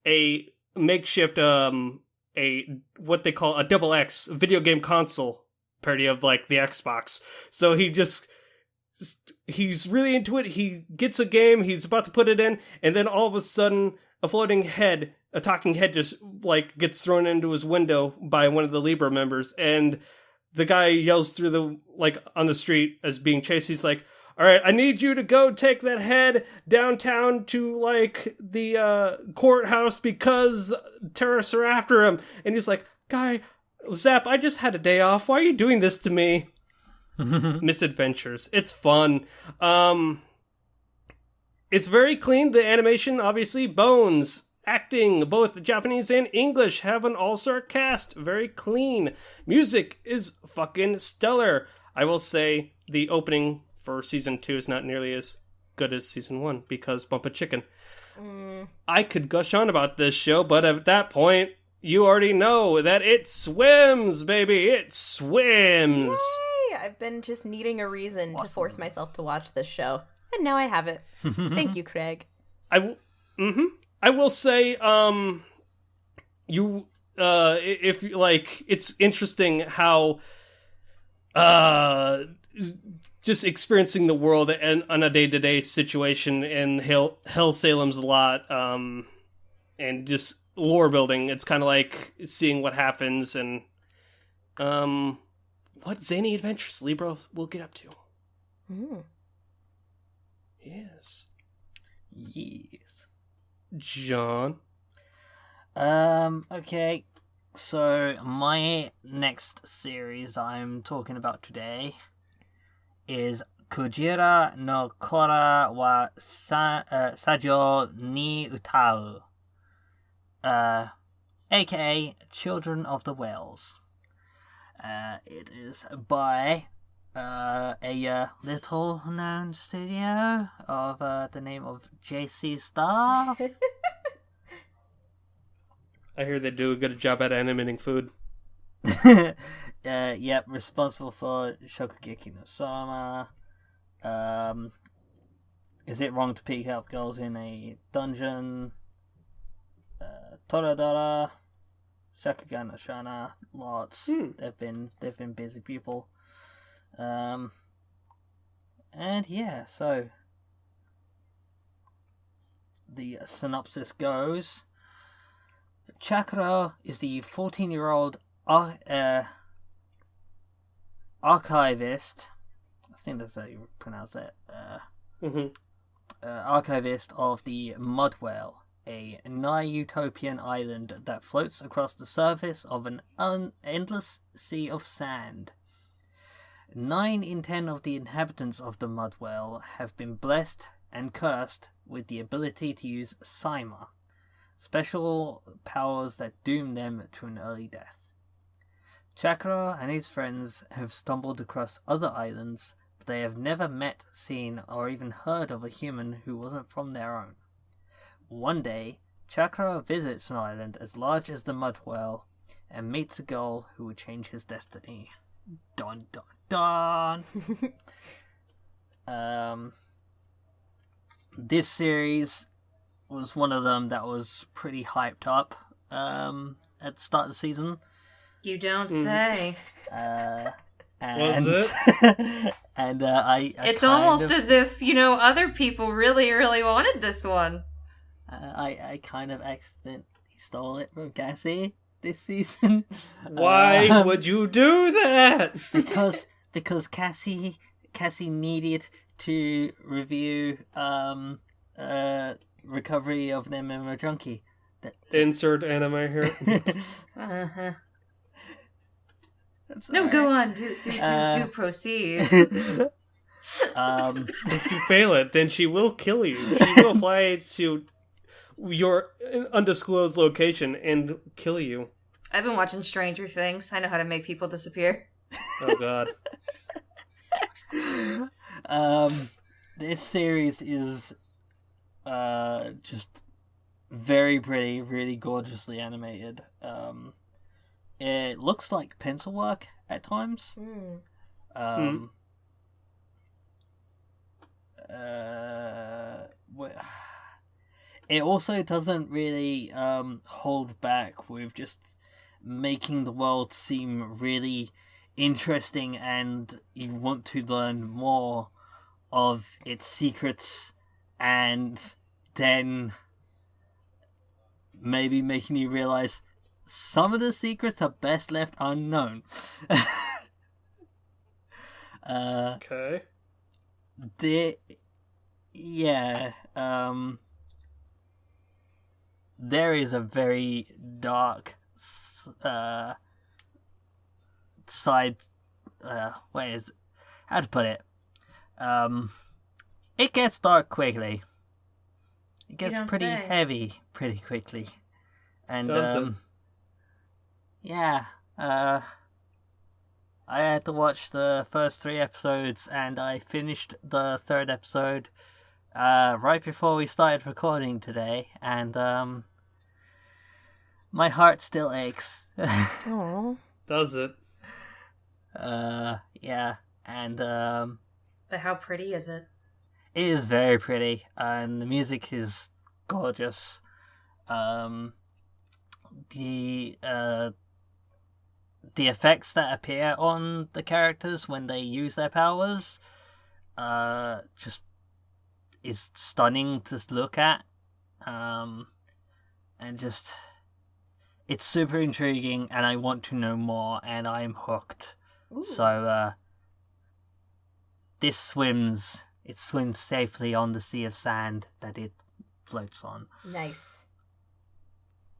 [SPEAKER 3] a makeshift, what they call a double X video game console parody of, like, the Xbox. So he's really into it. He gets a game, he's about to put it in, and then all of a sudden, a talking head just, like, gets thrown into his window by one of the Libra members, and the guy yells through the, like, on the street as being chased. He's like, all right, I need you to go take that head downtown to, like, the courthouse because terrorists are after him. And he's like, guy, Zap, I just had a day off. Why are you doing this to me? Misadventures. It's fun. it's very clean. The animation, obviously, bones, acting, both Japanese and English, have an all-star cast. Very clean. Music is fucking stellar. I will say the opening for season 2 is not nearly as good as season 1 because Bump a Chicken. I could gush on about this show, but at that point, you already know that it swims, baby. It swims.
[SPEAKER 1] Yay! I've been just needing a reason to force myself to watch this show. And now I have it. Thank you, Craig.
[SPEAKER 3] I will say, if like, it's interesting how, just experiencing the world and on a day-to-day situation in Hell Salem's Lot, and just lore building. It's kind of like seeing what happens and, what zany adventures Libra will get up to. Yes. John?
[SPEAKER 5] Okay. So, my next series I'm talking about today is Kujira no Kora wa Sajou ni Utau. A.k.a. Children of the Whales. It is by a little-known studio of the name of JC Star.
[SPEAKER 3] I hear they do a good job at animating food.
[SPEAKER 5] Yep, responsible for Shokugeki no Soma. Is it wrong to pick up girls in a dungeon? Toradora, Shakugan no Shana, lots. They've been busy people. And yeah, so the synopsis goes: Chakra is the 14-year-old archivist. I think that's how you pronounce that. Archivist of the Mud Whale, a nigh-utopian island that floats across the surface of an endless sea of sand. 9 in 10 of the inhabitants of the Mud Whale have been blessed and cursed with the ability to use Saima, special powers that doom them to an early death. Chakra and his friends have stumbled across other islands, but they have never met, seen, or even heard of a human who wasn't from their own. One day, Chakra visits an island as large as the Mud Whale and meets a girl who will change his destiny. Dun dun dun! This series was one of them that was pretty hyped up at the start of the season.
[SPEAKER 4] You don't say.
[SPEAKER 3] Was it?
[SPEAKER 5] And I
[SPEAKER 4] it's almost as if, other people really, really wanted this one.
[SPEAKER 5] I kind of accidentally stole it from Cassie this season.
[SPEAKER 3] Why would you do that?
[SPEAKER 5] Because Cassie needed to review Recovery of an MMO Junkie.
[SPEAKER 3] Insert anime here.
[SPEAKER 4] No, go on. Do proceed.
[SPEAKER 3] If you fail it, then she will kill you. She will fly to your undisclosed location and kill you.
[SPEAKER 4] I've been watching Stranger Things. I know how to make people disappear.
[SPEAKER 3] Oh god.
[SPEAKER 5] This series is just very pretty, really gorgeously animated. It looks like pencil work at times. It also doesn't really hold back with just making the world seem really interesting, and you want to learn more of its secrets, and then maybe making you realize some of the secrets are best left unknown.
[SPEAKER 3] Okay.
[SPEAKER 5] There is a very dark side. How to put it? It gets dark quickly. It gets pretty heavy pretty quickly. And, yeah, I had to watch the first 3 episodes, and I finished the 3rd episode right before we started recording today, and my heart still aches.
[SPEAKER 1] Aww.
[SPEAKER 3] Does it?
[SPEAKER 5] Yeah, and
[SPEAKER 4] But how pretty is it?
[SPEAKER 5] it is very pretty, and the music is gorgeous. The effects that appear on the characters when they use their powers just is stunning to look at, and just it's super intriguing, and I want to know more, and I'm hooked.
[SPEAKER 1] Ooh.
[SPEAKER 5] So this swims safely on the sea of sand that it floats on.
[SPEAKER 1] Nice.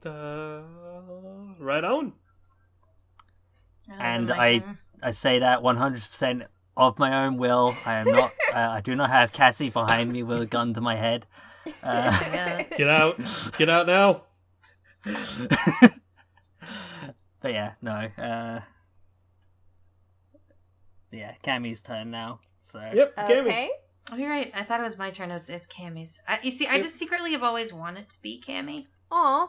[SPEAKER 3] Right on.
[SPEAKER 5] And I say that 100% of my own will. I am not. I do not have Cassie behind me with a gun to my head.
[SPEAKER 3] Get out now.
[SPEAKER 5] But yeah, no. Yeah, Cammy's turn now. So
[SPEAKER 3] Yep, Cammy.
[SPEAKER 1] Okay.
[SPEAKER 4] Oh, you're right. I thought it was my turn. It's Cammy's. You see, I just secretly have always wanted to be Cammy.
[SPEAKER 1] Aw.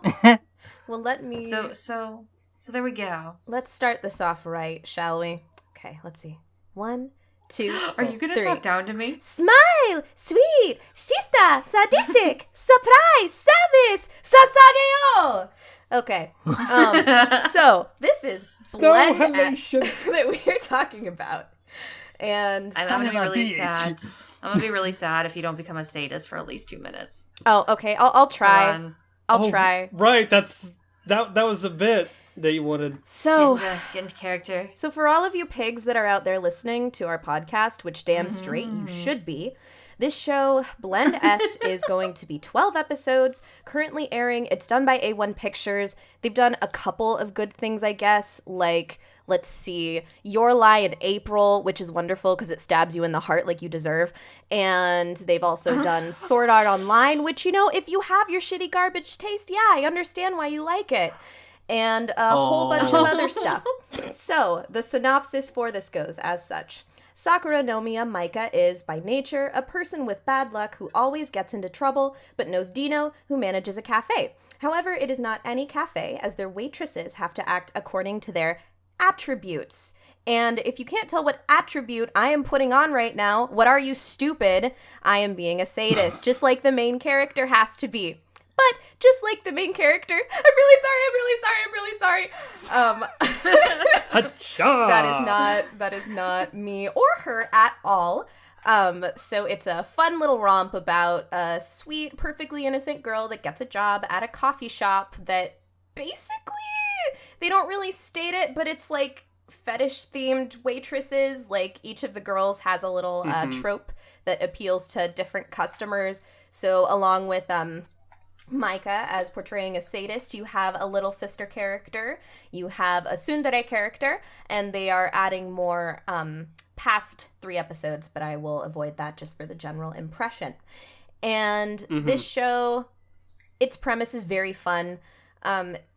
[SPEAKER 1] Well, let me...
[SPEAKER 4] So there we go.
[SPEAKER 1] Let's start this off right, shall we? Okay, let's see. 1, 2,
[SPEAKER 4] Are you going to
[SPEAKER 1] 3.
[SPEAKER 4] talk down to me?
[SPEAKER 1] Smile! Sweet! Shista! Sadistic! Surprise! Service! Sasageo! Okay. So, this is Blend S that we are talking about. And...
[SPEAKER 4] I'm going to be really sad. I'm going to be really sad if you don't become a sadist for at least 2 minutes.
[SPEAKER 1] Oh, okay. I'll try. I'll try.
[SPEAKER 3] Right, that was the bit that you wanted.
[SPEAKER 1] So,
[SPEAKER 4] get into character.
[SPEAKER 1] So for all of you pigs that are out there listening to our podcast, which damn straight you should be, this show, Blend S, is going to be 12 episodes, currently airing. It's done by A1 Pictures. They've done a couple of good things, I guess, like, let's see, Your Lie in April, which is wonderful because it stabs you in the heart like you deserve. And they've also done Sword Art Online, which, you know, if you have your shitty garbage taste, yeah, I understand why you like it. And a whole bunch of other stuff. So, the synopsis for this goes as such. Sakura Nomiya Maika is, by nature, a person with bad luck who always gets into trouble, but knows Dino, who manages a cafe. However, it is not any cafe, as their waitresses have to act according to their attributes. And if you can't tell what attribute I am putting on right now, what are you, stupid? I am being a sadist, just like the main character has to be. But just like the main character, I'm really sorry. That is not me or her at all. So it's a fun little romp about a sweet, perfectly innocent girl that gets a job at a coffee shop that basically, they don't really state it, but it's like fetish-themed waitresses. Like, each of the girls has a little trope that appeals to different customers. So along with Maika as portraying a sadist, you have a little sister character, you have a tsundere character, and they are adding more past 3 episodes, but I will avoid that just for the general impression. And this show, its premise is very fun.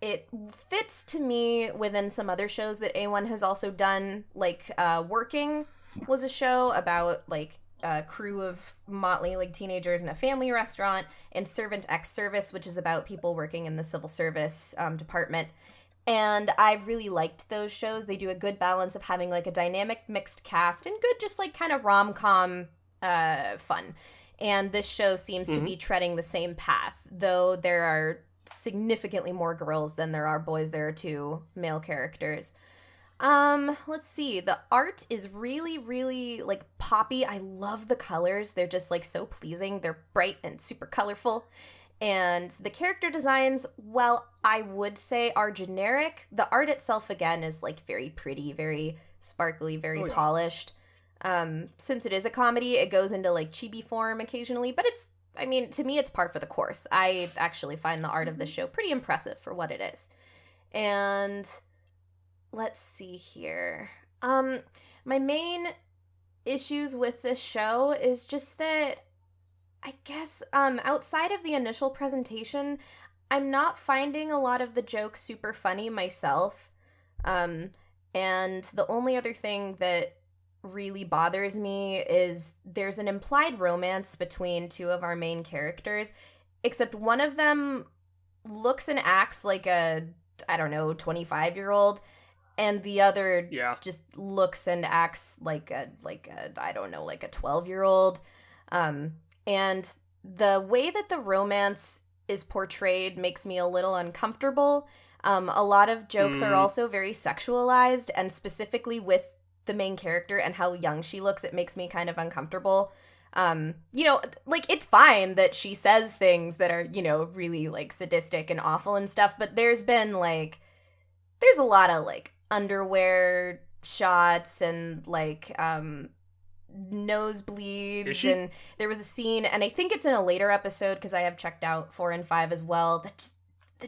[SPEAKER 1] It fits to me within some other shows that A1 has also done, like Working was a show about like a crew of motley like teenagers in a family restaurant, and Servant X Service, which is about people working in the civil service department. And I really liked those shows. They do a good balance of having like a dynamic mixed cast and good just like kind of rom-com fun. And this show seems to be treading the same path, though there are significantly more girls than there are boys. There are 2 male characters. Let's see. The art is really, really, like, poppy. I love the colors. They're just, like, so pleasing. They're bright and super colorful. And the character designs, well, I would say are generic. The art itself, again, is, like, very pretty, very sparkly, very polished. Since it is a comedy, it goes into, like, chibi form occasionally. But it's, I mean, to me, it's par for the course. I actually find the art of this show pretty impressive for what it is. And... let's see here. My main issues with this show is just that I guess outside of the initial presentation, I'm not finding a lot of the jokes super funny myself. And the only other thing that really bothers me is there's an implied romance between two of our main characters, except one of them looks and acts like a, I don't know, 25-year-old, and the other just looks and acts like a I don't know, like a 12-year-old. And the way that the romance is portrayed makes me a little uncomfortable. A lot of jokes are also very sexualized, and specifically with the main character and how young she looks, it makes me kind of uncomfortable. You know, like, it's fine that she says things that are, you know, really, like, sadistic and awful and stuff, but there's a lot of, like, underwear shots and, like, nosebleeds, and there was a scene, and I think it's in a later episode, because I have checked out 4 and 5 as well, that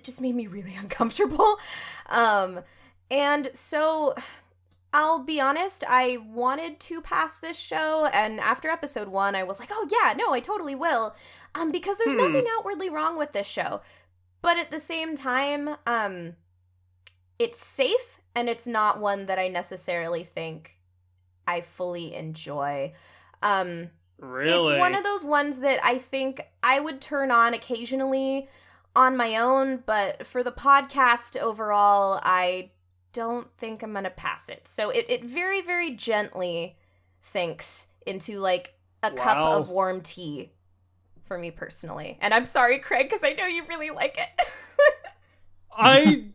[SPEAKER 1] just made me really uncomfortable. And so I'll be honest, I wanted to pass this show, and after episode 1, I was like, oh yeah, no, I totally will, because there's nothing outwardly wrong with this show. But at the same time, it's safe, and it's not one that I necessarily think I fully enjoy.
[SPEAKER 3] Really?
[SPEAKER 1] It's one of those ones that I think I would turn on occasionally on my own, but for the podcast overall, I don't think I'm gonna pass it. So it very, very gently sinks into, like, a cup of warm tea for me personally. And I'm sorry, Craig, because I know you really like it.
[SPEAKER 3] I'm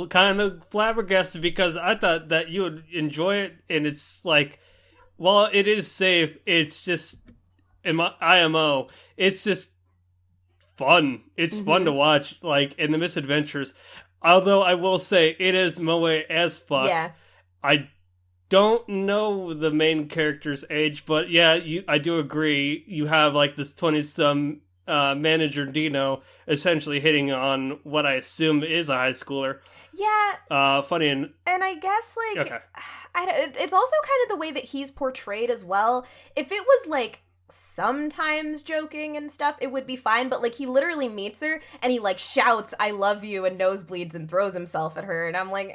[SPEAKER 3] kind of flabbergasted because I thought that you would enjoy it, and it's like, while it is safe, it's just, in my IMO, it's just fun. It's fun to watch, like, in the misadventures. Although I will say, it is moe as fuck.
[SPEAKER 1] Yeah.
[SPEAKER 3] I don't know the main character's age, but yeah, I do agree. You have, like, this 20-some manager Dino essentially hitting on what I assume is a high schooler.
[SPEAKER 1] Yeah.
[SPEAKER 3] Funny and
[SPEAKER 1] I guess, like,
[SPEAKER 3] okay.
[SPEAKER 1] It's also kind of the way that he's portrayed as well. If it was, like, sometimes joking and stuff, it would be fine, but, like, he literally meets her and he, like, shouts I love you and nosebleeds and throws himself at her, and I'm like,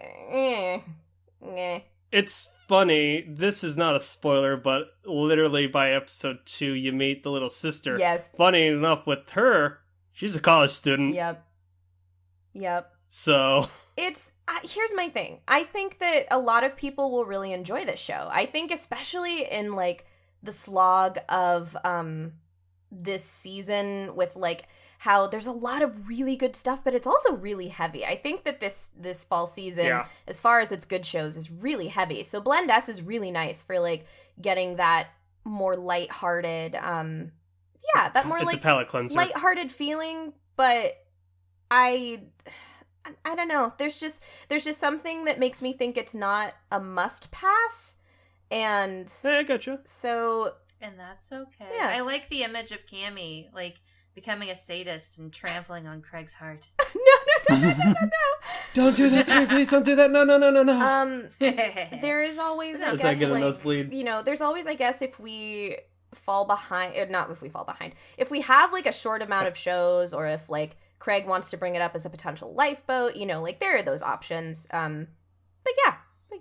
[SPEAKER 3] It's funny, this is not a spoiler, but literally by episode 2 you meet the little sister.
[SPEAKER 1] Yes.
[SPEAKER 3] Funny enough, with her, she's a college student.
[SPEAKER 1] Yep.
[SPEAKER 3] So
[SPEAKER 1] it's here's my thing. I think that a lot of people will really enjoy this show. I think especially in, like, the slog of this season, with, like, how there's a lot of really good stuff, but it's also really heavy. I think that this fall season, as far as its good shows, is really heavy. So Blend S is really nice for, like, getting that more lighthearted, that more, like,
[SPEAKER 3] a palate cleanser,
[SPEAKER 1] lighthearted feeling. But I don't know. There's just something that makes me think it's not a must pass. And
[SPEAKER 3] I gotcha.
[SPEAKER 1] So,
[SPEAKER 4] and that's okay.
[SPEAKER 1] Yeah.
[SPEAKER 4] I like the image of Cammy, like, becoming a sadist and trampling on Craig's heart.
[SPEAKER 1] No.
[SPEAKER 3] Don't do that to me, please. Don't do that. No.
[SPEAKER 1] There is always, I
[SPEAKER 3] As
[SPEAKER 1] guess,
[SPEAKER 3] I get a
[SPEAKER 1] like,
[SPEAKER 3] nosebleed.
[SPEAKER 1] you know, there's always, I guess, if we fall behind, not if we fall behind, if we have, like, a short amount of shows, or if, like, Craig wants to bring it up as a potential lifeboat, you know, like, there are those options. But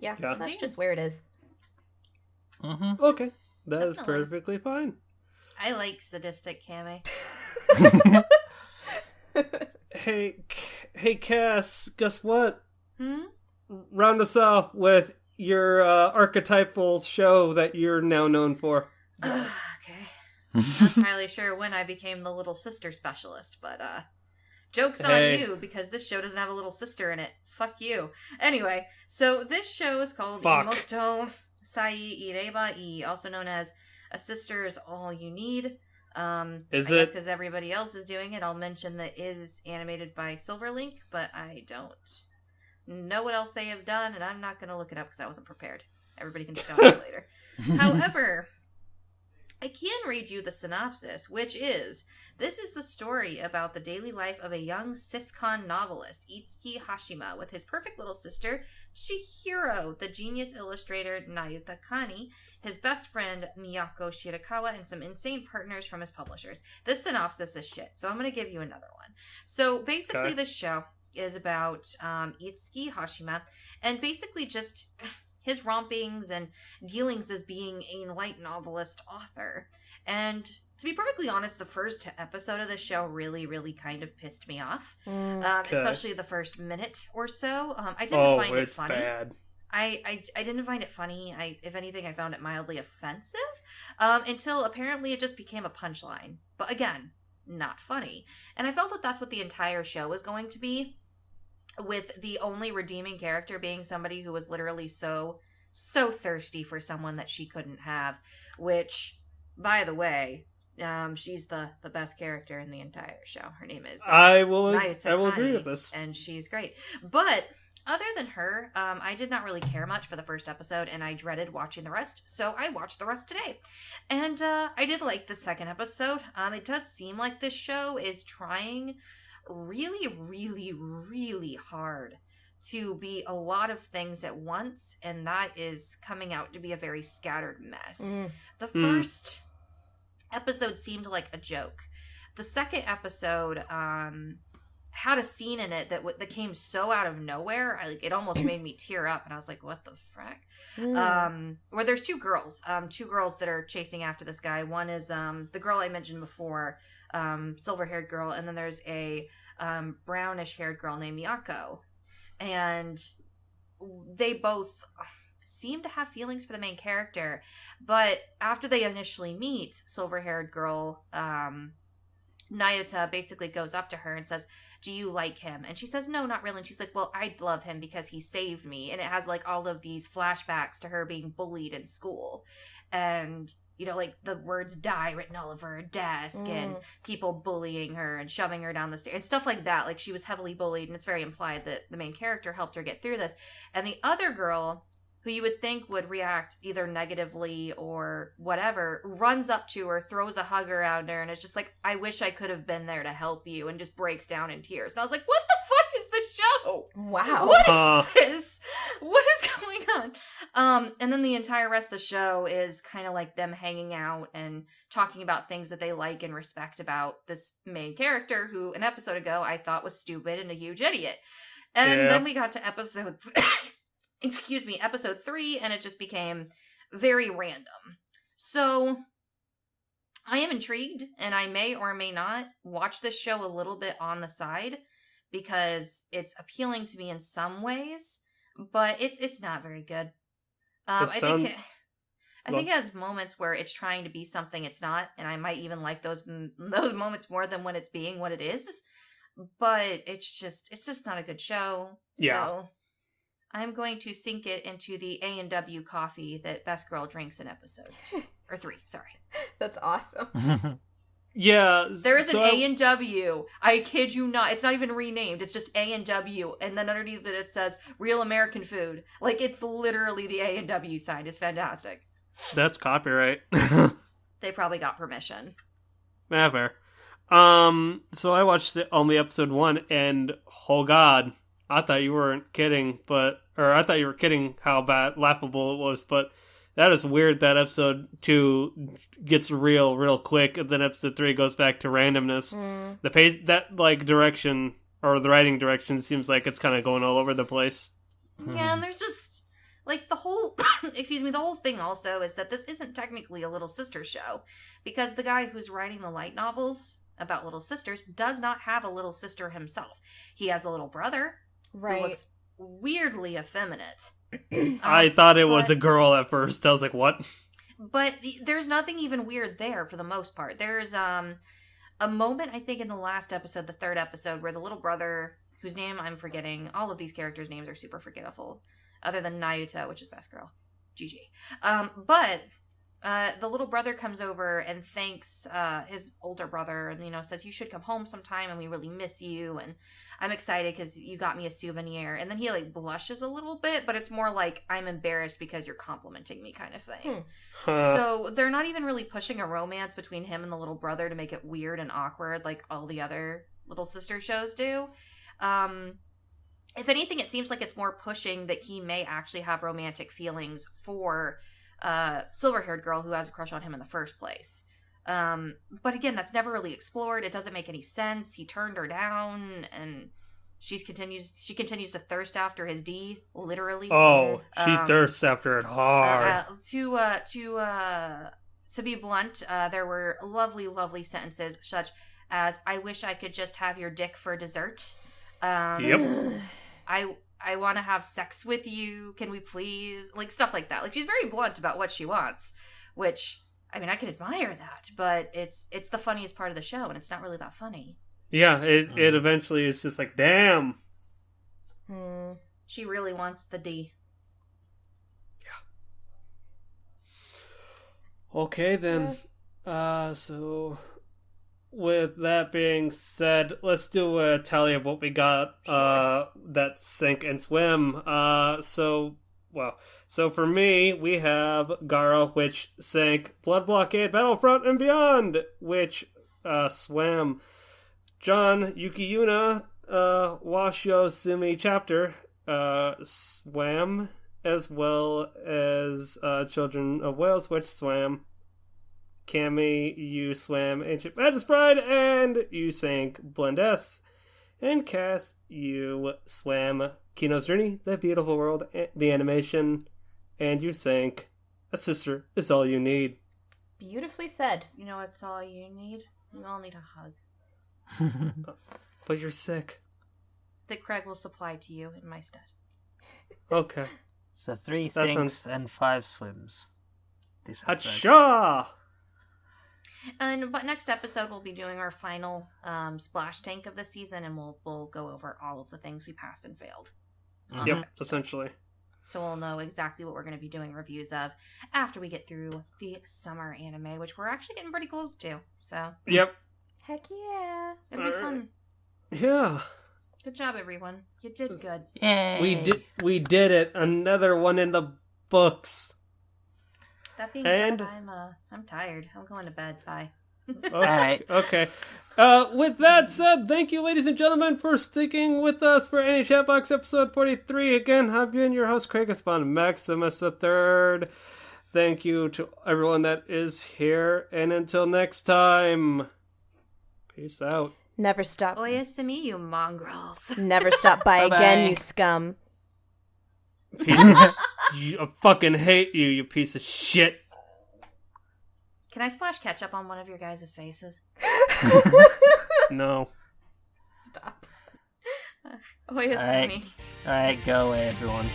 [SPEAKER 1] yeah, that's just where it is.
[SPEAKER 3] Okay, that is
[SPEAKER 4] Definitely.
[SPEAKER 3] perfectly fine.
[SPEAKER 4] I like sadistic Cammy.
[SPEAKER 3] Hey, Cass, guess what? Round us off with your archetypal show that you're now known for.
[SPEAKER 4] Okay. Not entirely sure when I became the little sister specialist, but joke's on you, because this show doesn't have a little sister in it. Fuck you. Anyway, so this show is called Imouto Sai Ireba I, also known as A Sister Is All You Need. I guess because everybody else is doing it, I'll mention that it is animated by Silverlink, but I don't know what else they have done, and I'm not going to look it up because I wasn't prepared. Everybody can stone me later. However, I can read you the synopsis, which is, this is the story about the daily life of a young cis-con novelist, Itsuki Hashima, with his perfect little sister, Chihiro, the genius illustrator Nayuta Kani, his best friend Miyako Shirakawa, and some insane partners from his publishers. This synopsis is shit, so I'm going to give you another one. So basically this show is about Itsuki Hashima, and basically just his rompings and dealings as being a light novelist author. And to be perfectly honest, the first episode of the show really, really kind of pissed me off. Especially the first minute or so. I didn't find it funny.
[SPEAKER 3] Bad.
[SPEAKER 4] I didn't find it funny. If anything, I found it mildly offensive. Until apparently it just became a punchline. But again, not funny. And I felt that that's what the entire show was going to be, with the only redeeming character being somebody who was literally so thirsty for someone that she couldn't have. Which, by the way, she's the best character in the entire show. Her name is
[SPEAKER 3] I will
[SPEAKER 4] Nayuta
[SPEAKER 3] agree
[SPEAKER 4] Kani,
[SPEAKER 3] with this,
[SPEAKER 4] and she's great. But other than her, I did not really care much for the first episode, and I dreaded watching the rest, so I watched the rest today. And I did like the second episode. It does seem like this show is trying really, really, really hard to be a lot of things at once, and that is coming out to be a very scattered mess. The first episode seemed like a joke. The second episode had a scene in it that came so out of nowhere, it almost made me tear up, and I was like, what the frack? Where there's two girls that are chasing after this guy. One is the girl I mentioned before, silver-haired girl, and then there's a brownish-haired girl named Miyako. And they both seem to have feelings for the main character, but after they initially meet, silver-haired girl Nayuta basically goes up to her and says, do you like him? And she says, no, not really. And she's like, well, I'd love him because he saved me. And it has all of these flashbacks to her being bullied in school, and the words die written all over her desk, and people bullying her and shoving her down the stairs and stuff like that. She was heavily bullied, and it's very implied that the main character helped her get through this. And the other girl, who you would think would react either negatively or whatever, runs up to her, throws a hug around her, and is just like, I wish I could have been there to help you, and just breaks down in tears. And I was like, what the fuck is this show?
[SPEAKER 1] Wow.
[SPEAKER 4] What is this? What is going on? And then the entire rest of the show is kind of like them hanging out and talking about things that they like and respect about this main character, who an episode ago I thought was stupid and a huge idiot. And then we got to episode 3, and it just became very random. So I am intrigued, and I may or may not watch this show a little bit on the side, because it's appealing to me in some ways, but it's not very good. I think it has moments where it's trying to be something it's not, and I might even like those moments more than when it's being what it is. But it's just not a good show. Yeah. So I'm going to sink it into the A&W coffee that Best Girl drinks in episode 3. Sorry.
[SPEAKER 1] That's awesome.
[SPEAKER 3] Yeah.
[SPEAKER 4] There is an A&W. I kid you not. It's not even renamed. It's just A&W. And then underneath it says Real American Food. It's literally the A&W sign. It's fantastic.
[SPEAKER 3] That's copyright.
[SPEAKER 4] They probably got permission.
[SPEAKER 3] Yeah, fair. So I watched only episode 1, and oh god, I thought you weren't kidding, or I thought you were kidding how bad, laughable it was, but that is weird that episode 2 gets real quick, and then episode 3 goes back to randomness. The pace, that, direction, or the writing direction, seems like it's kind of going all over the place.
[SPEAKER 4] Yeah, and there's just, the whole, the whole thing also is that this isn't technically a little sister show, because the guy who's writing the light novels about little sisters does not have a little sister himself. He has a little brother,
[SPEAKER 1] right,
[SPEAKER 4] who looks weirdly effeminate.
[SPEAKER 3] I thought it was a girl at first. I was like, what?
[SPEAKER 4] But there's nothing even weird there for the most part. There's a moment, I think, in the last episode, the third episode, where the little brother, whose name I'm forgetting, all of these characters' names are super forgetful, other than Nayuta, which is best girl. GG. But the little brother comes over and thanks his older brother, and says, you should come home sometime, and we really miss you, and I'm excited because you got me a souvenir. And then he blushes a little bit, but it's more like, I'm embarrassed because you're complimenting me kind of thing. So they're not even really pushing a romance between him and the little brother to make it weird and awkward like all the other little sister shows do. if anything, it seems like it's more pushing that he may actually have romantic feelings for silver-haired girl who has a crush on him in the first place. But again, that's never really explored. It doesn't make any sense. He turned her down, and she continues to thirst after his D, literally.
[SPEAKER 3] Oh, she thirsts after it hard.
[SPEAKER 4] To be blunt, there were lovely sentences such as, "I wish I could just have your dick for dessert."
[SPEAKER 3] Yep.
[SPEAKER 4] I want to have sex with you. Can we please? Like, stuff like that. Like, she's very blunt about what she wants, which, I mean, I can admire that, but it's the funniest part of the show, and it's not really that funny.
[SPEAKER 3] Yeah, it eventually is just like, damn.
[SPEAKER 4] She really wants the D.
[SPEAKER 3] Yeah. Okay, then. So... with that being said, let's do a tally of what we got that sink and swim. So for me, we have Garo, which sank, Blood Blockade, Battlefront, and Beyond, which swam. John, Yuki, Yuna, Washio, Sumi chapter swam, as well as Children of Wales, which swam. Cammy, you swam Ancient Magus Bride, and you sank Blend S. And Cass, you swam Kino's Journey, The Beautiful World, the animation, and you sank A Sister Is All You Need.
[SPEAKER 1] Beautifully said.
[SPEAKER 4] You know what's all you need? You all need a hug.
[SPEAKER 3] But you're sick.
[SPEAKER 4] That Craig will supply to you in my stead.
[SPEAKER 3] Okay.
[SPEAKER 5] So 3 sinks and 5 swims. This episode.
[SPEAKER 3] Hacha!
[SPEAKER 4] But next episode we'll be doing our final splash tank of the season, and we'll go over all of the things we passed and failed.
[SPEAKER 3] Yep, essentially.
[SPEAKER 4] So we'll know exactly what we're going to be doing reviews of after we get through the summer anime, which we're actually getting pretty close to. So
[SPEAKER 3] yep.
[SPEAKER 1] Heck yeah.
[SPEAKER 4] It'll be fun.
[SPEAKER 3] Yeah.
[SPEAKER 4] Good job, everyone. You did good.
[SPEAKER 5] Yay!
[SPEAKER 3] We did it. Another one in the books.
[SPEAKER 4] That being said, I'm tired. I'm going to bed. Bye.
[SPEAKER 5] Alright.
[SPEAKER 3] Okay. With that said, thank you, ladies and gentlemen, for sticking with us for Any Chatbox episode 43. Again, I've been your host, Craig Espon Maximus III. Thank you to everyone that is here, and until next time, peace out.
[SPEAKER 1] Never stop.
[SPEAKER 4] Oyasumi, you mongrels.
[SPEAKER 1] Never stop by again, you scum.
[SPEAKER 3] I fucking hate you, you piece of shit.
[SPEAKER 4] Can I splash ketchup on one of your guys' faces?
[SPEAKER 3] No.
[SPEAKER 1] Stop.
[SPEAKER 4] Oyasumi.
[SPEAKER 5] Alright, go away, everyone.